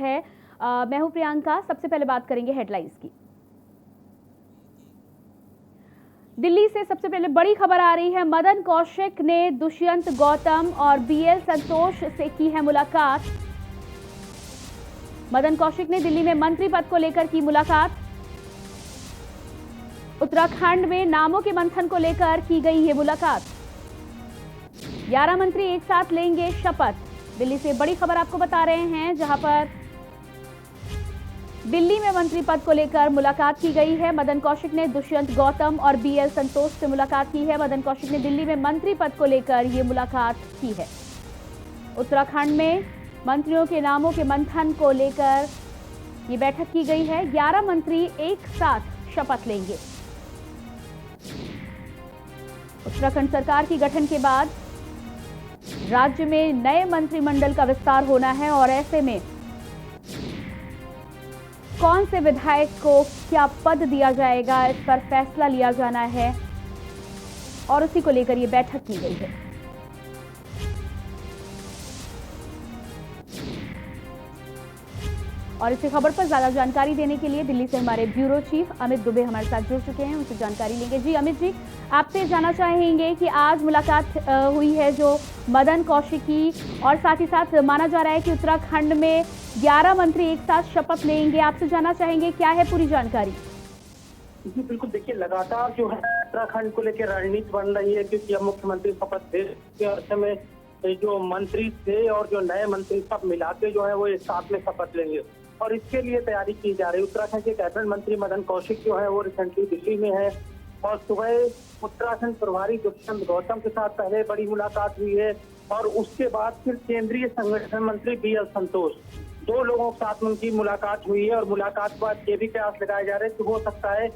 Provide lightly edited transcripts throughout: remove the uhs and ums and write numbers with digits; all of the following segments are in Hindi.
है। मैं हूं प्रियंका। सबसे पहले बात करेंगे हेडलाइंस की। दिल्ली से सबसे पहले बड़ी खबर आ रही है। मदन कौशिक ने दुष्यंत गौतम और बीएल संतोष से की है मुलाकात। मदन कौशिक ने दिल्ली में मंत्री पद को लेकर की मुलाकात। उत्तराखंड में नामों के मंथन को लेकर की गई ये मुलाकात। 11 मंत्री एक साथ लेंगे शपथ। दिल्ली से बड़ी खबर आपको बता रहे हैं, जहां पर दिल्ली में मंत्री पद को लेकर मुलाकात की गई है। मदन कौशिक ने दुष्यंत गौतम और बीएल संतोष से मुलाकात की है। मदन कौशिक ने दिल्ली में मंत्री पद को लेकर ये मुलाकात की है। उत्तराखंड में मंत्रियों के नामों के मंथन को लेकर ये बैठक की गई है। 11 मंत्री एक साथ शपथ लेंगे। उत्तराखंड सरकार की गठन के बाद राज्य में नए मंत्रिमंडल का विस्तार होना है और ऐसे में कौन से विधायक को क्या पद दिया जाएगा, इस पर फैसला लिया जाना है और उसी को लेकर यह बैठक की गई है। और इसी खबर पर ज्यादा जानकारी देने के लिए दिल्ली से हमारे ब्यूरो चीफ अमित दुबे हमारे साथ जुड़ चुके हैं, उनसे जानकारी लेंगे। जी अमित जी, आपसे जानना चाहेंगे कि आज मुलाकात हुई है जो मदन कौशिक की, और साथ ही साथ माना जा रहा है कि उत्तराखंड में 11 मंत्री एक साथ शपथ लेंगे। आपसे जानना चाहेंगे क्या है पूरी जानकारी। जी बिल्कुल, देखिए लगातार जो है उत्तराखंड को लेकर रणनीति बन रही है, क्योंकि अब मुख्यमंत्री शपथ ले के अर्थ में जो मंत्री थे और जो नए मंत्री सब मिला के जो है वो एक साथ में शपथ लेंगे और इसके लिए तैयारी की जा रही है। उत्तराखंड के कैबिनेट मंत्री मदन कौशिक जो है वो रिसेंटली दिल्ली में है और सुबह उत्तराखंड प्रभारी दुष्यंत गौतम के साथ पहले बड़ी मुलाकात हुई है और उसके बाद फिर केंद्रीय संगठन मंत्री बीएल संतोष, 2 लोगों के साथ उनकी मुलाकात हुई है। और मुलाकात के बाद ये भी कयास लगाए जा रहे हैं कि हो सकता है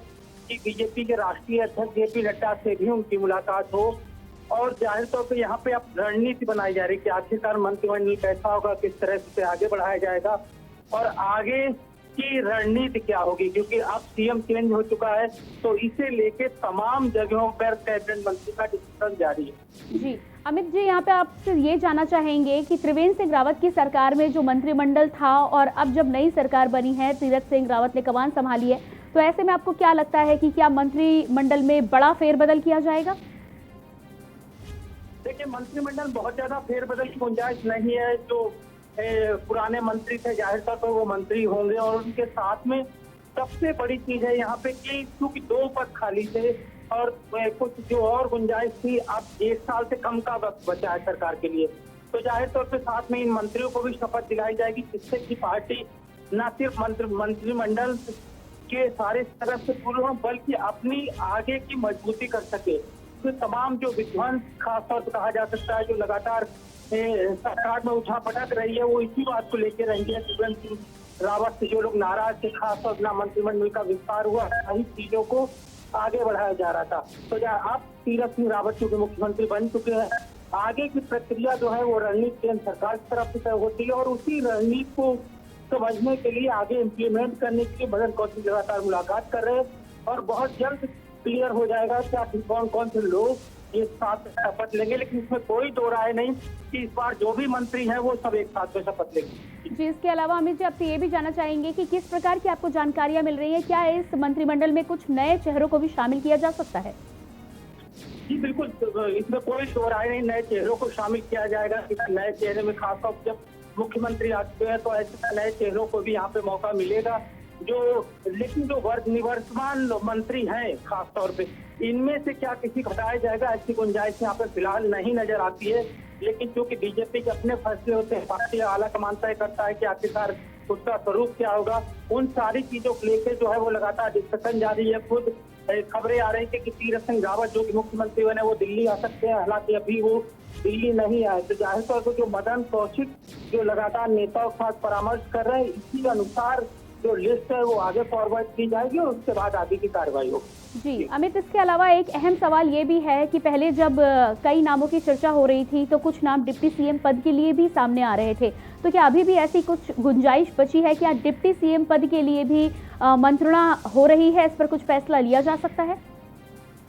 कि बीजेपी के राष्ट्रीय अध्यक्ष जेपी नड्डा से भी उनकी मुलाकात हो और जाहिर तौर पर यहाँ पे अब रणनीति बनाई जा रही है कि आखिरकार मंत्रिमंडल कैसा होगा, किस तरह से आगे बढ़ाया जाएगा और आगे की रणनीति क्या होगी, क्योंकि अब सीएम चेंज हो चुका है तो इसे लेके तमाम जगहों पर कैबिनेट मंत्री का डिस्कशन जारी है। जी अमित जी, यहाँ पे आपसे ये जानना चाहेंगे कि त्रिवेंद्र सिंह रावत की सरकार में जो मंत्रिमंडल था और अब जब नई सरकार बनी है, तीरथ सिंह रावत ने कमान संभाली है, तो ऐसे में आपको क्या लगता है कि क्या मंत्रिमंडल में बड़ा फेरबदल किया जाएगा? देखिए, मंत्रिमंडल बहुत ज्यादा फेरबदल की गुंजाइश नहीं है। जो पुराने मंत्री थे जाहिर तौर पर वो मंत्री होंगे और उनके साथ में सबसे बड़ी चीज है यहाँ पे कि क्योंकि 2 पद खाली थे और कुछ जो और गुंजाइश थी, अब 1 साल से कम का वक्त बचा है सरकार के लिए, तो जाहिर तौर पे साथ में इन मंत्रियों को भी शपथ दिलाई जाएगी, जिससे कि पार्टी न सिर्फ मंत्रिमंडल के सारे तरफ से पूर्ण हो बल्कि अपनी आगे की मजबूती कर सके। तो तमाम जो विध्वंस खासतौर पर कहा जा सकता है जो लगातार सरकार में उठा पटक रही है, वो इसी बात को लेकर रही है। त्रिवेंद्र सिंह रावत से जो लोग नाराज थे, खासतौर पर मंत्रिमंडल का विस्तार हुआ, सही चीजों को आगे बढ़ाया जा रहा था। तो अब तीरथ सिंह रावत चूंकि मुख्यमंत्री बन चुके हैं, आगे की प्रक्रिया जो है वो रणनीति केंद्र सरकार की तरफ से तय होती है और उसी रणनीति को समझने के लिए आगे इम्प्लीमेंट करने के लिए मदन कौशिक लगातार मुलाकात कर रहे हैं और बहुत जल्द क्लियर हो जाएगा कि कौन कौन से लोग ये साथ शपथ लेंगे। लेकिन इसमें कोई दो राय नहीं कि इस बार जो भी मंत्री हैं वो सब एक साथ में शपथ लेंगे। जी, इसके अलावा अमित जी, आपसे ये भी जानना चाहेंगे कि किस प्रकार की आपको जानकारियां मिल रही है, क्या इस मंत्रिमंडल में कुछ नए चेहरों को भी शामिल किया जा सकता है? जी बिल्कुल, इसमें कोई दो राय नहीं, नए चेहरों को शामिल किया जाएगा। नए चेहरे में खासतौर जब मुख्यमंत्री आ चुके हैं तो ऐसे नए चेहरों को भी यहाँ पे मौका मिलेगा। लेकिन जो निवर्तमान मंत्री हैं खासतौर पे, इनमें से क्या किसी को हटाया जाएगा, ऐसी गुंजाइश यहाँ पे फिलहाल नहीं नजर आती है। लेकिन क्योंकि बीजेपी के अपने फैसले होते हैं, पार्टी आला कमान तय करता है कि आखिरकार उसका स्वरूप क्या होगा, उन सारी चीजों को लेकर जो है वो लगातार डिस्कशन जारी है। खुद खबरें आ रही थी कि तीरथ सिंह रावत जो कि मुख्यमंत्री बने वो दिल्ली आ सकते हैं, हालांकि अभी वो दिल्ली नहीं आए। तो जाहिर तौर पर जो मदन कौशिक जो लगातार नेताओं के साथ परामर्श कर रहे हैं, इसी अनुसार जो लिस्ट है वो आगे फॉरवर्ड की जाएगी और उसके बाद आगे की कार्रवाई होगी। जी अमित, इसके अलावा एक अहम सवाल ये भी है कि पहले जब कई नामों की चर्चा हो रही थी तो कुछ नाम डिप्टी सीएम पद के लिए भी सामने आ रहे थे, तो क्या अभी भी ऐसी कुछ गुंजाइश बची है? क्या डिप्टी सीएम पद के लिए भी मंत्रणा हो रही है, इस पर कुछ फैसला लिया जा सकता है?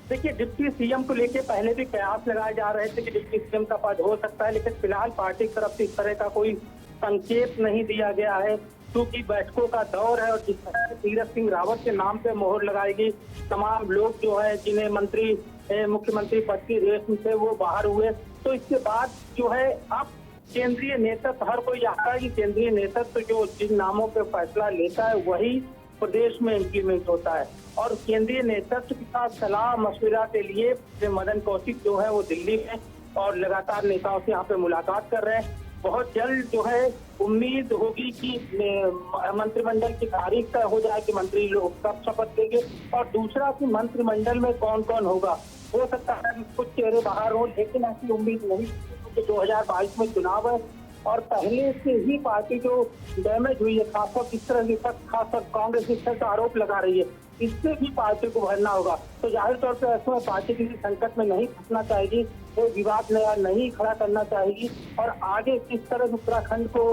देखिए, डिप्टी सीएम को लेके पहले भी कयास लगाए जा रहे थे कि डिप्टी सीएम का पद हो सकता है, लेकिन फिलहाल पार्टी की तरफ से इस तरह का कोई संकेत नहीं दिया गया है। क्योंकि बैठकों का दौर है और जिस तरह से तीरथ सिंह रावत के नाम पे मोहर लगाएगी, तमाम लोग जो है जिन्हें मुख्यमंत्री पद की रेस में थे वो बाहर हुए, तो इसके बाद जो है अब केंद्रीय नेतृत्व, हर कोई चाहता है कि केंद्रीय नेतृत्व जो जिन नामों पे फैसला लेता है वही प्रदेश में इम्प्लीमेंट होता है। और केंद्रीय नेतृत्व के साथ सलाह मशविरा के लिए मदन कौशिक जो है वो दिल्ली में और लगातार नेताओं से यहाँ पे मुलाकात कर रहे हैं। बहुत जल्द जो है उम्मीद होगी कि मंत्रिमंडल की तारीख तय हो जाए कि मंत्री लोग कब शपथ लेंगे, और दूसरा कि मंत्रिमंडल में कौन कौन होगा। हो सकता है कुछ चेहरे बाहर हो, लेकिन ऐसी उम्मीद नहीं, क्योंकि 2022 में चुनाव है और पहले से ही पार्टी जो डैमेज हुई है, खासकर किस तरह की खासकर कांग्रेस इस तरह का आरोप लगा रही है, इससे भी पार्टी को भरना होगा। तो जाहिर तौर पर ऐसे में पार्टी किसी संकट में नहीं फंसना चाहेगी, कोई विवाद नया नहीं खड़ा करना चाहेगी और आगे किस तरह उत्तराखंड को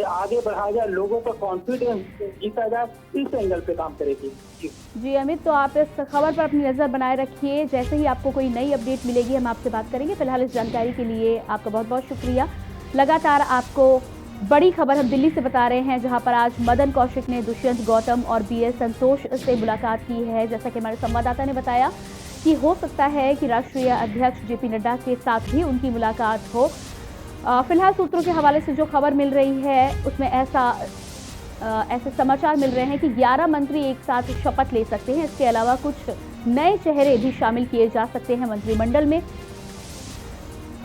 आगे बढ़ाया जाए, लोगों का कॉन्फिडेंस जीता जाए, इस एंगल पे काम करेगी। जी अमित, तो आप इस खबर पर अपनी नजर बनाए रखिए, जैसे ही आपको कोई नई अपडेट मिलेगी हम आपसे बात करेंगे। फिलहाल इस जानकारी के लिए आपका बहुत बहुत शुक्रिया। लगातार आपको बड़ी खबर हम दिल्ली से बता रहे हैं, जहां पर आज मदन कौशिक ने दुष्यंत गौतम और बीएस संतोष से मुलाकात की है। जैसा कि हमारे संवाददाता ने बताया कि हो सकता है कि राष्ट्रीय अध्यक्ष जेपी नड्डा के साथ भी उनकी मुलाकात हो। फिलहाल सूत्रों के हवाले से जो खबर मिल रही है उसमें ऐसे समाचार मिल रहे हैं कि 11 मंत्री एक साथ शपथ ले सकते हैं। इसके अलावा कुछ नए चेहरे भी शामिल किए जा सकते हैं मंत्रिमंडल में।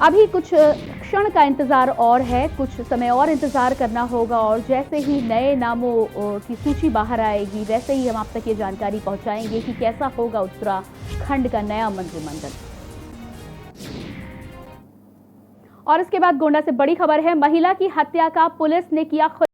अभी कुछ क्षण का इंतजार और है, कुछ समय और इंतजार करना होगा और जैसे ही नए नामों की सूची बाहर आएगी वैसे ही हम आप तक ये जानकारी पहुंचाएंगे कि कैसा होगा उत्तराखंड का नया मंत्रिमंडल। और इसके बाद गोंडा से बड़ी खबर है, महिला की हत्या का पुलिस ने किया